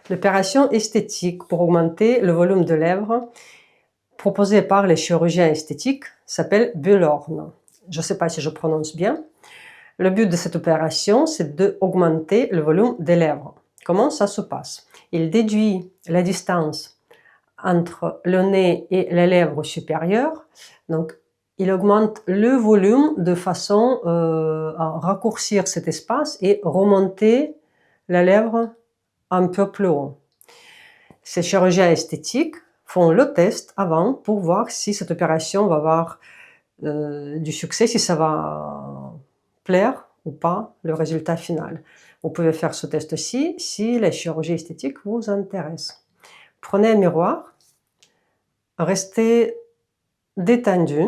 L'opération esthétique pour augmenter le volume de lèvres proposée par les chirurgiens esthétiques s'appelle Bülhorn. Je ne sais pas si je prononce bien. Le but de cette opération, c'est d'augmenter le volume des lèvres. Comment ça se passe? Il déduit la distance entre le nez et les lèvres supérieures. Donc, il augmente le volume de façon à raccourcir cet espace et remonter la lèvre un peu plus haut. Ces chirurgiens esthétiques font le test avant pour voir si cette opération va avoir du succès, si ça va plaire ou pas le résultat final. Vous pouvez faire ce test-ci si la chirurgie esthétique vous intéresse. Prenez un miroir, restez détendu.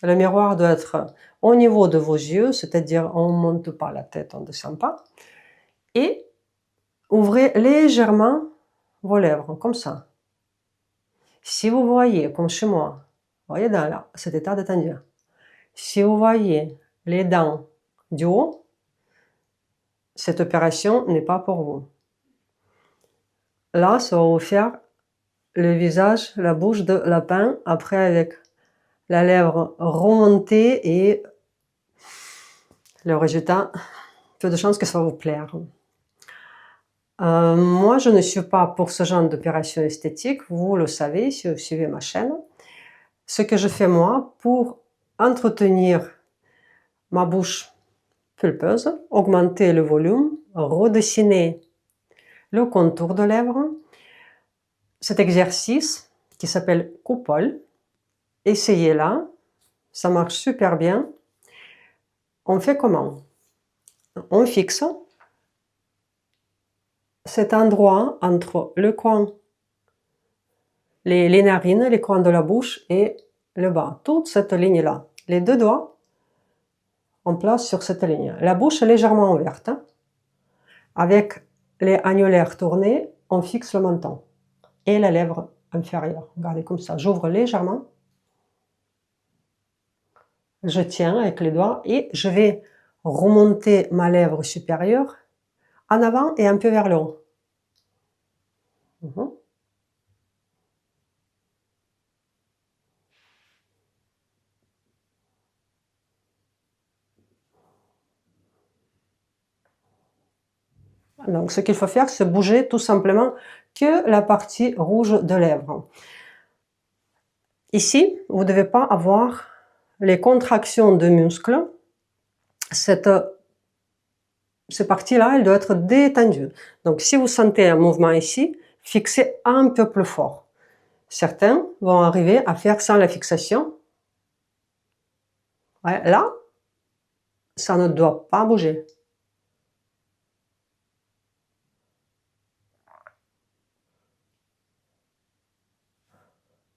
Le miroir doit être au niveau de vos yeux, c'est-à-dire on ne monte pas la tête, on ne descend pas. Et ouvrez légèrement vos lèvres, comme ça. Si vous voyez, comme chez moi, voyez dans cet état détendu, si vous voyez les dents du haut, cette opération n'est pas pour vous. Là, ça va vous faire le visage, la bouche de lapin, après avec la lèvre remontée et le résultat, peu de chances que ça va vous plaire. Moi, je ne suis pas pour ce genre d'opération esthétique, vous le savez si vous suivez ma chaîne. Ce que je fais moi pour entretenir ma bouche pulpeuse, augmenter le volume, redessiner le contour de lèvres. Cet exercice qui s'appelle coupole, essayez-la, ça marche super bien. On fait comment? On fixe cet endroit entre le coin, les narines, les coins de la bouche et le bas, toute cette ligne-là. Les deux doigts, on place sur cette ligne. La bouche est légèrement ouverte. Avec les annulaires tournés, on fixe le menton et la lèvre inférieure. Regardez comme ça, j'ouvre légèrement. Je tiens avec les doigts et je vais remonter ma lèvre supérieure en avant et un peu vers le haut. Donc ce qu'il faut faire, c'est bouger tout simplement que la partie rouge de lèvres. Ici, vous ne devez pas avoir les contractions de muscles. Cette partie-là, elle doit être détendue. Donc si vous sentez un mouvement ici, fixez un peu plus fort. Certains vont arriver à faire sans la fixation. Ouais, là, ça ne doit pas bouger.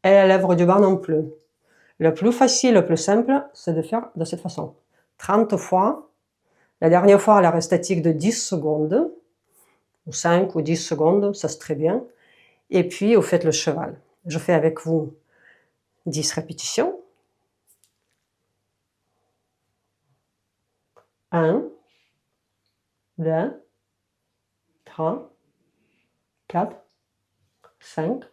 Et la lèvre du bas non plus. Le plus facile, le plus simple, c'est de faire de cette façon. 30 fois. La dernière fois, elle reste statique de 10 secondes, ou 5 ou 10 secondes, ça c'est très bien. Et puis, vous faites le cheval. Je fais avec vous 10 répétitions. 1, 2, 3, 4, 5.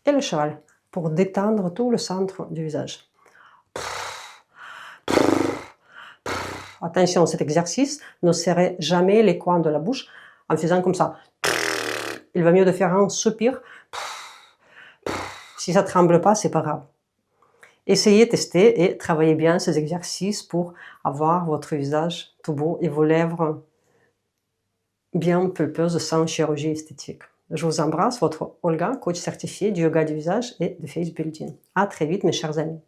Et le cheval, pour détendre tout le centre du visage. Attention, cet exercice, ne serrez jamais les coins de la bouche en faisant comme ça. Il va mieux de faire un soupir. Si ça ne tremble pas, c'est pas grave. Essayez, testez et travaillez bien ces exercices pour avoir votre visage tout beau et vos lèvres bien pulpeuses sans chirurgie esthétique. Je vous embrasse, votre Olga, coach certifié du yoga du visage et de face building. À très vite, mes chers amis.